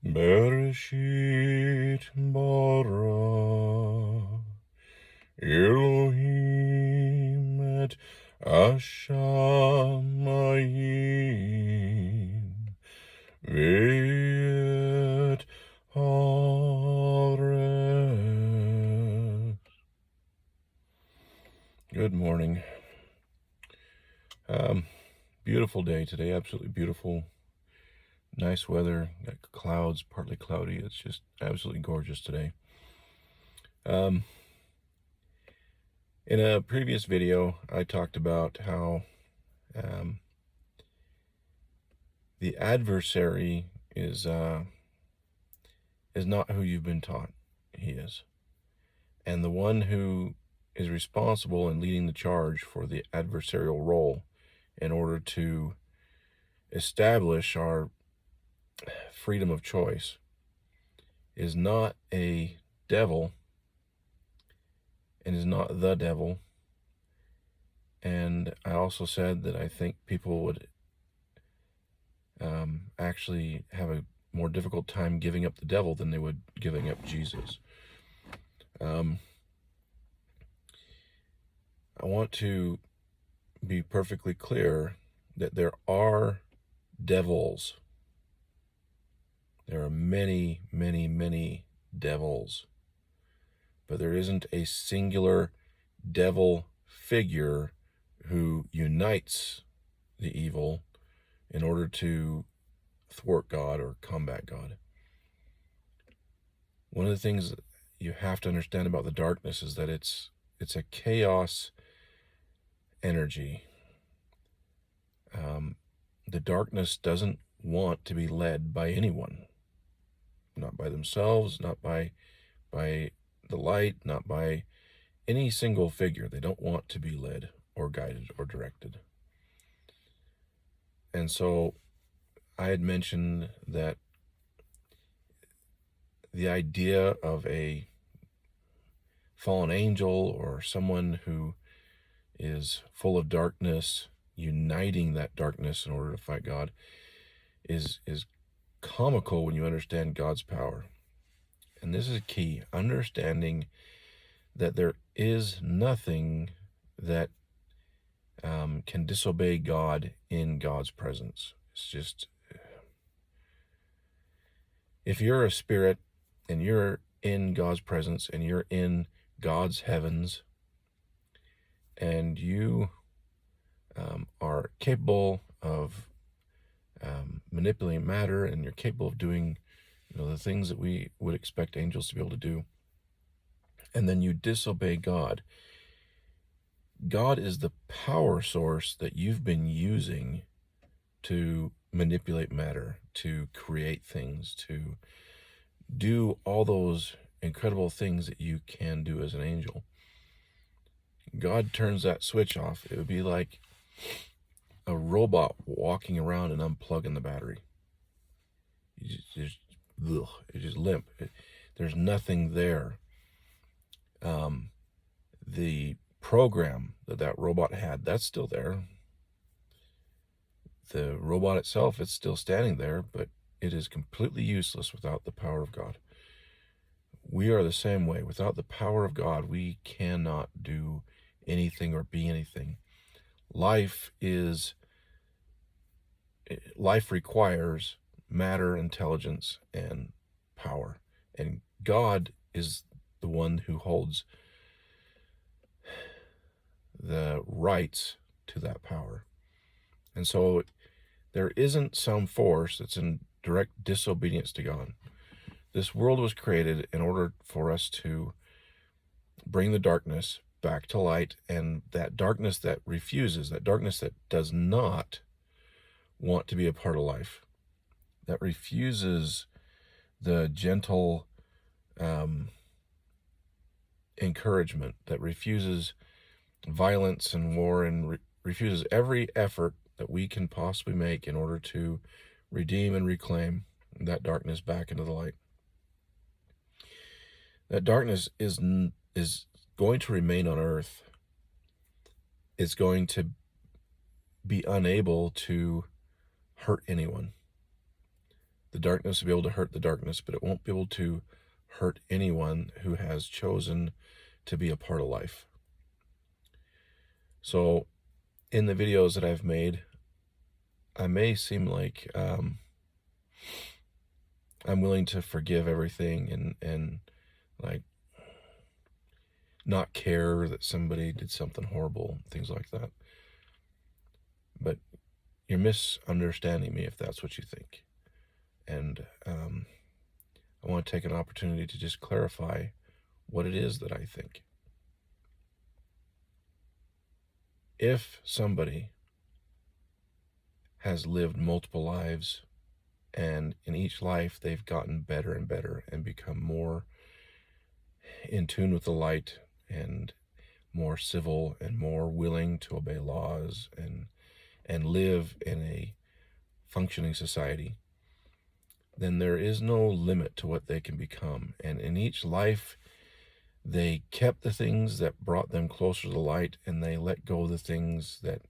Bereshit bara Elohim et Hashamayim Ve'et haaretz. Good morning. Beautiful day today, absolutely beautiful. Nice weather, got clouds, partly cloudy. It's just absolutely gorgeous today. In a previous video, I talked about how the adversary is not who you've been taught he is. And the one who is responsible and leading the charge for the adversarial role in order to establish our freedom of choice is not a devil and is not the devil. And I also said that I think people would actually have a more difficult time giving up the devil than they would giving up Jesus. I want to be perfectly clear that there are devils. There are many, many, many devils. But there isn't a singular devil figure who unites the evil in order to thwart God or combat God. One of the things that you have to understand about the darkness is that it's a chaos energy. The darkness doesn't want to be led by anyone, not by themselves, not by the light, not by any single figure. They don't want to be led or guided or directed. And so I had mentioned that the idea of a fallen angel or someone who is full of darkness uniting that darkness in order to fight God is comical when you understand God's power. And this is key, understanding that there is nothing that can disobey God in God's presence. It's just, if you're a spirit and you're in God's presence and you're in God's heavens and you are capable of manipulating matter and you're capable of doing the things that we would expect angels to be able to do, and then you disobey God, God is the power source that you've been using to manipulate matter, to create things, to do all those incredible things that you can do as an angel. God turns that switch off. It would be like a robot walking around and unplugging the battery. It's just limp. There's nothing there. The program that robot had, that's still there. The robot itself, it's still standing there, but it is completely useless without the power of God. We are the same way. Without the power of God, we cannot do anything or be anything. Life requires matter, intelligence, and power. And God is the one who holds the rights to that power. And so there isn't some force that's in direct disobedience to God. This world was created in order for us to bring the darkness back to light, and that darkness that refuses, that darkness that does not want to be a part of life, that refuses the gentle encouragement, that refuses violence and war, and refuses every effort that we can possibly make in order to redeem and reclaim that darkness back into the light. That darkness is going to remain on earth. It's going to be unable to hurt anyone. The darkness will be able to hurt the darkness, but it won't be able to hurt anyone who has chosen to be a part of life. So in the videos that I've made, I may seem like I'm willing to forgive everything and like not care that somebody did something horrible, things like that. But you're misunderstanding me if that's what you think. And I want to take an opportunity to just clarify what it is that I think. If somebody has lived multiple lives, and in each life they've gotten better and better and become more in tune with the light and more civil and more willing to obey laws and live in a functioning society, then there is no limit to what they can become. And in each life, they kept the things that brought them closer to the light, and they let go of the things that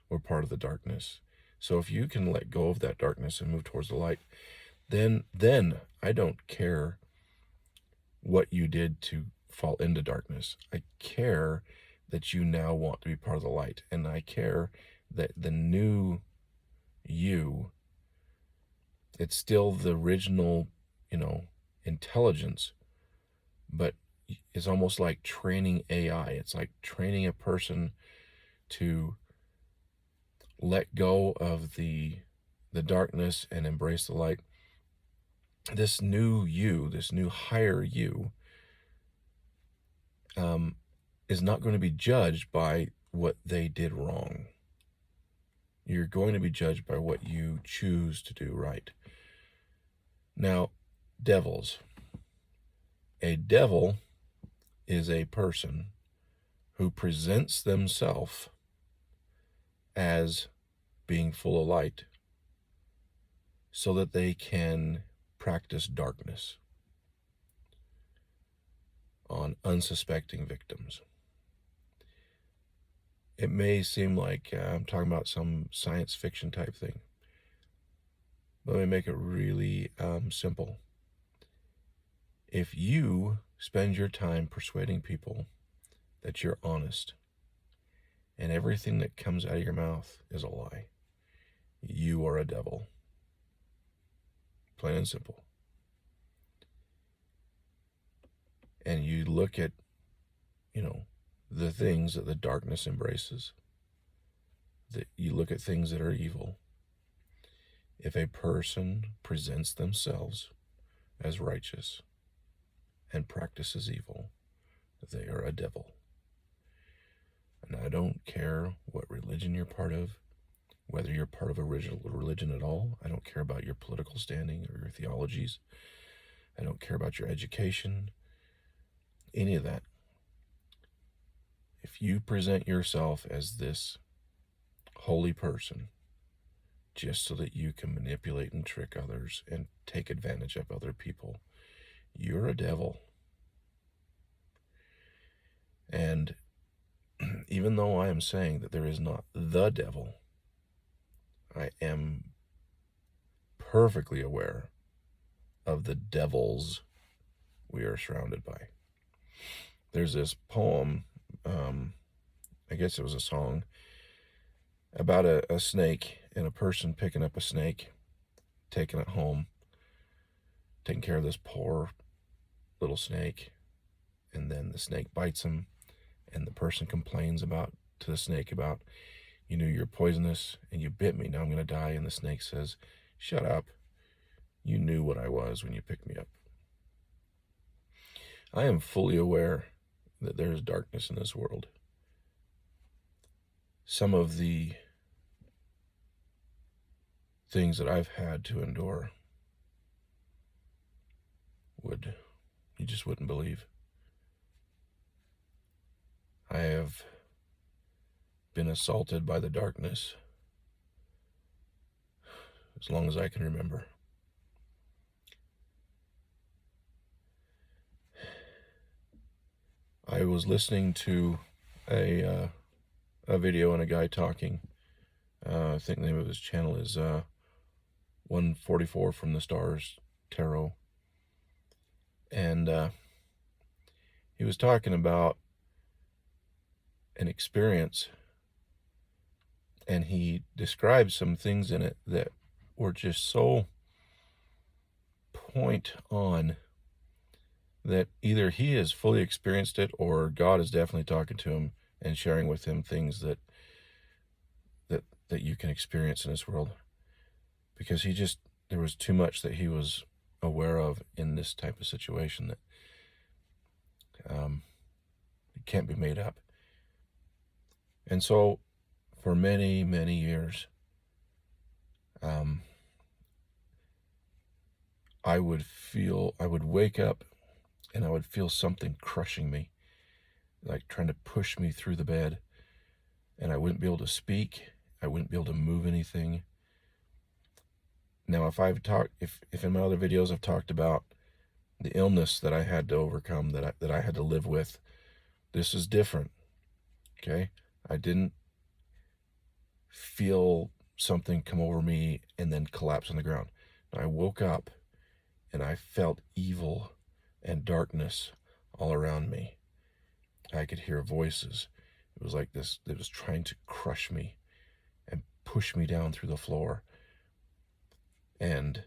were part of the darkness. So if you can let go of that darkness and move towards the light, then I don't care what you did to fall into darkness. I care that you now want to be part of the light, and I care that the new you, it's still the original, intelligence, but it's almost like training AI. It's like training a person to let go of the darkness and embrace the light. This new you, this new higher you, is not going to be judged by what they did wrong. You're going to be judged by what you choose to do right. Now, devils. A devil is a person who presents themselves as being full of light so that they can practice darkness on unsuspecting victims. It may seem like I'm talking about some science fiction type thing. Let me make it really simple. If you spend your time persuading people that you're honest and everything that comes out of your mouth is a lie, you are a devil. Plain and simple. And you look at, the things that the darkness embraces. That you look at things that are evil. If a person presents themselves as righteous and practices evil, they are a devil. And I don't care what religion you're part of, whether you're part of a religion at all. I don't care about your political standing or your theologies. I don't care about your education, any of that. If you present yourself as this holy person just so that you can manipulate and trick others and take advantage of other people, you're a devil. And even though I am saying that there is not the devil, I am perfectly aware of the devils we are surrounded by. There's this poem, I guess it was a song, about a snake and a person picking up a snake, taking it home, taking care of this poor little snake, and then the snake bites him, and the person complains to the snake about, you're poisonous and you bit me, now I'm going to die. And the snake says, shut up, you knew what I was when you picked me up. I am fully aware that there is darkness in this world. Some of the things that I've had to endure you just wouldn't believe. I have been assaulted by the darkness as long as I can remember. I was listening to a video and a guy talking. I think the name of his channel is 144 from the Stars Tarot. And he was talking about an experience, and he described some things in it that were just so point on that either he has fully experienced it or God is definitely talking to him and sharing with him things that you can experience in this world, because there was too much that he was aware of in this type of situation that it can't be made up. And so for many, many years, I would wake up and I would feel something crushing me, like trying to push me through the bed, and I wouldn't be able to speak. I wouldn't be able to move anything. Now, if in my other videos I've talked about the illness that I had to overcome, that I had to live with, this is different. Okay? I didn't feel something come over me and then collapse on the ground. I woke up and I felt evil and darkness all around me. I could hear voices. It was like this, it was trying to crush me and push me down through the floor. And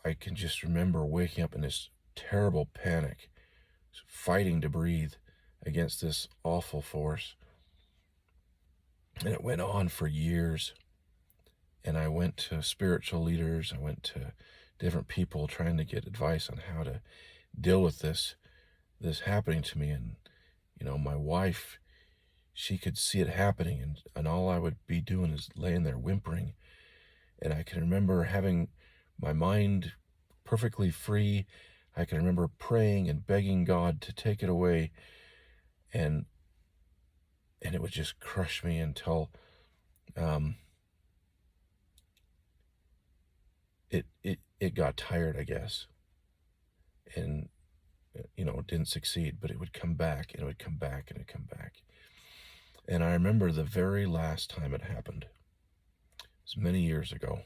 I can just remember waking up in this terrible panic, fighting to breathe against this awful force. And it went on for years. And I went to spiritual leaders. I went to different people trying to get advice on how to deal with this happening to me. And, my wife, she could see it happening, and all I would be doing is laying there whimpering. And I can remember having my mind perfectly free. I can remember praying and begging God to take it away. And it would just crush me until it got tired, I guess. And, it didn't succeed, but it would come back, and it would come back, and it would come back. And I remember the very last time it happened. It was many years ago.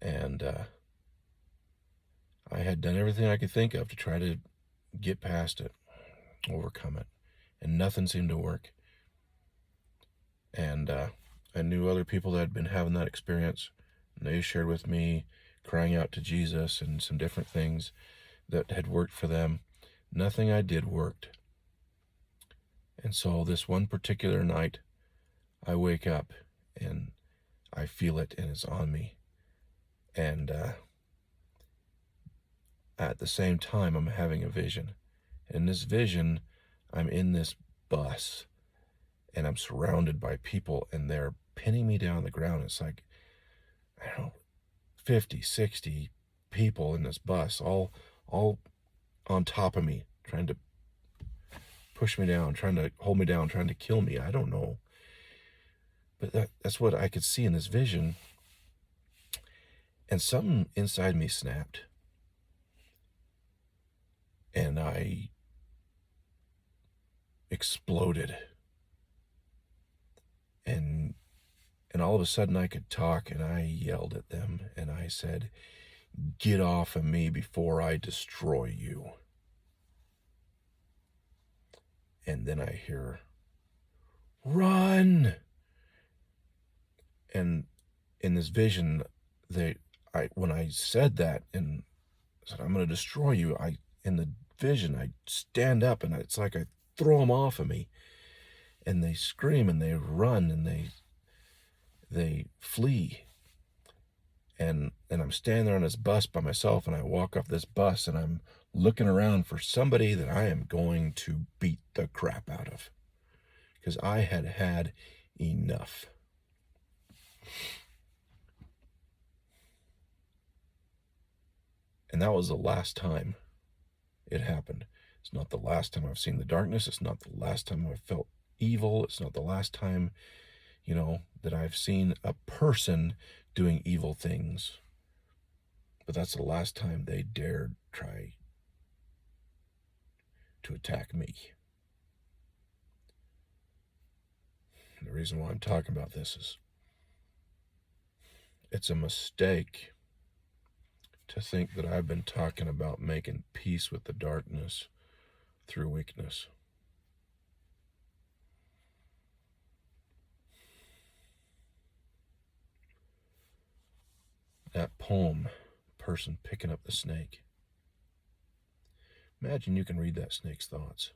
And I had done everything I could think of to try to get past it, overcome it, and nothing seemed to work. And I knew other people that had been having that experience, and they shared with me crying out to Jesus and some different things that had worked for them. Nothing I did worked. And so this one particular night, I wake up and I feel it, and it's on me. And at the same time, I'm having a vision. In this vision, I'm in this bus, and I'm surrounded by people, and they're pinning me down on the ground. It's like, I don't know, 50, 60 people in this bus, all on top of me, trying to push me down, trying to hold me down, trying to kill me. I don't know. But that's what I could see in this vision. And something inside me snapped. And I exploded. And all of a sudden I could talk, and I yelled at them, and I said, "Get off of me before I destroy you." And then I hear, "Run!" And in this vision, when I said that and said, "I'm going to destroy you," in the vision, I stand up, and it's like I throw them off of me, and they scream, and they run, and they flee. And I'm standing there on this bus by myself, and I walk off this bus, and I'm looking around for somebody that I am going to beat the crap out of, because I had had enough. And that was the last time it happened. It's not the last time I've seen the darkness. It's not the last time I've felt evil. It's not the last time, that I've seen a person doing evil things. But that's the last time they dared try to attack me. And the reason why I'm talking about this is It's a mistake to think that I've been talking about making peace with the darkness through weakness. That poem, person picking up the snake. Imagine you can read that snake's thoughts,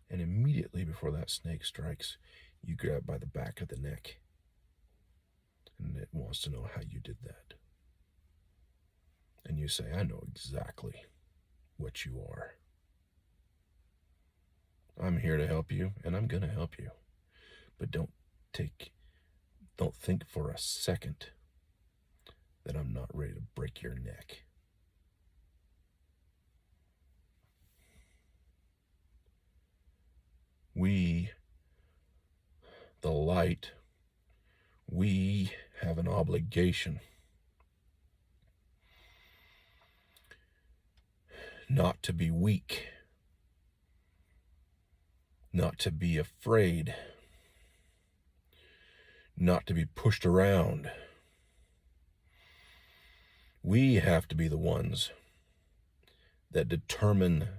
and immediately before that snake strikes, you grab by the back of the neck, and it wants to know how you did that. And you say, I know exactly what you are. I'm here to help you, and I'm going to help you. But don't think for a second that I'm not ready to break your neck. We, the light, we have an obligation not to be weak, not to be afraid, not to be pushed around. We have to be the ones that determine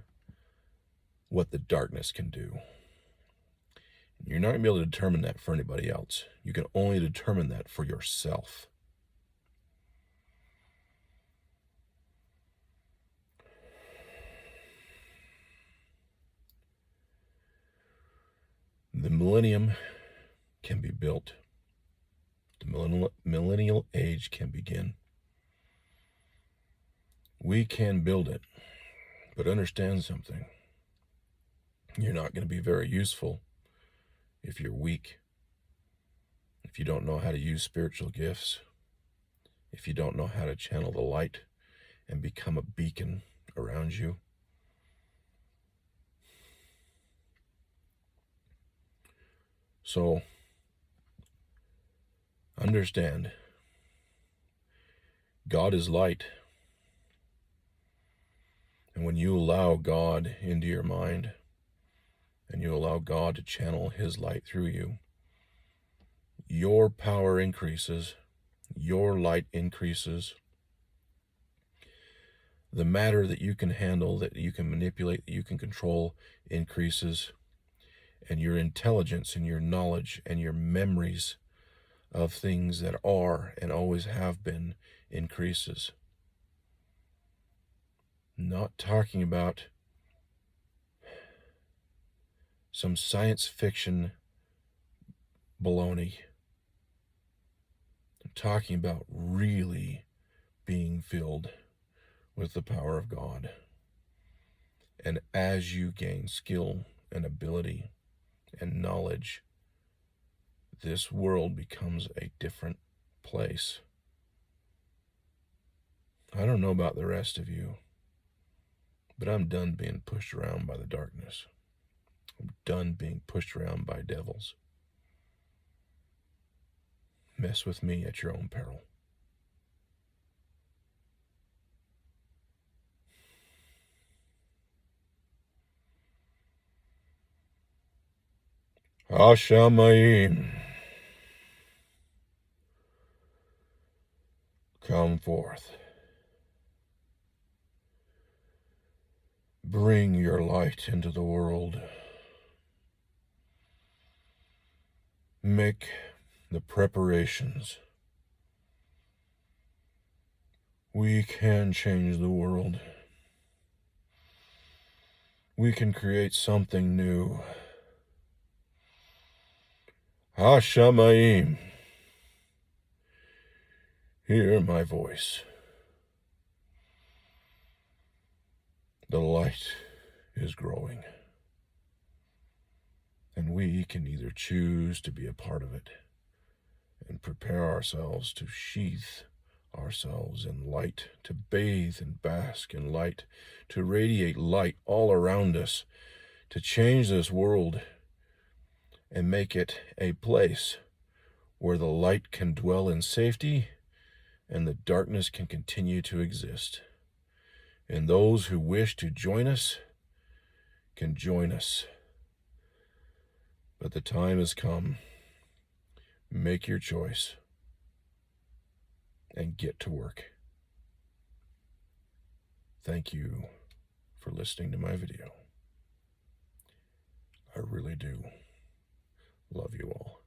what the darkness can do. You're not going to be able to determine that for anybody else. You can only determine that for yourself. The millennium can be built. The millennial age can begin. We can build it, but understand something. You're not going to be very useful if you're weak, if you don't know how to use spiritual gifts, if you don't know how to channel the light and become a beacon around you. So, understand, God is light. And when you allow God into your mind, and you allow God to channel His light through you, your power increases, your light increases. The matter that you can handle, that you can manipulate, that you can control increases. And your intelligence and your knowledge and your memories of things that are and always have been increases. Not talking about some science fiction baloney. I'm talking about really being filled with the power of God. And as you gain skill and ability and knowledge, this world becomes a different place. I don't know about the rest of you, but I'm done being pushed around by the darkness. I'm done being pushed around by devils. Mess with me at your own peril. Hashamayim, come forth. Bring your light into the world. Make the preparations. We can change the world. We can create something new. Hashamayim, hear my voice. The light is growing, and we can either choose to be a part of it and prepare ourselves to sheath ourselves in light, to bathe and bask in light, to radiate light all around us, to change this world and make it a place where the light can dwell in safety and the darkness can continue to exist. And those who wish to join us can join us. But the time has come. Make your choice. and get to work. Thank you for listening to my video. I really do love you all.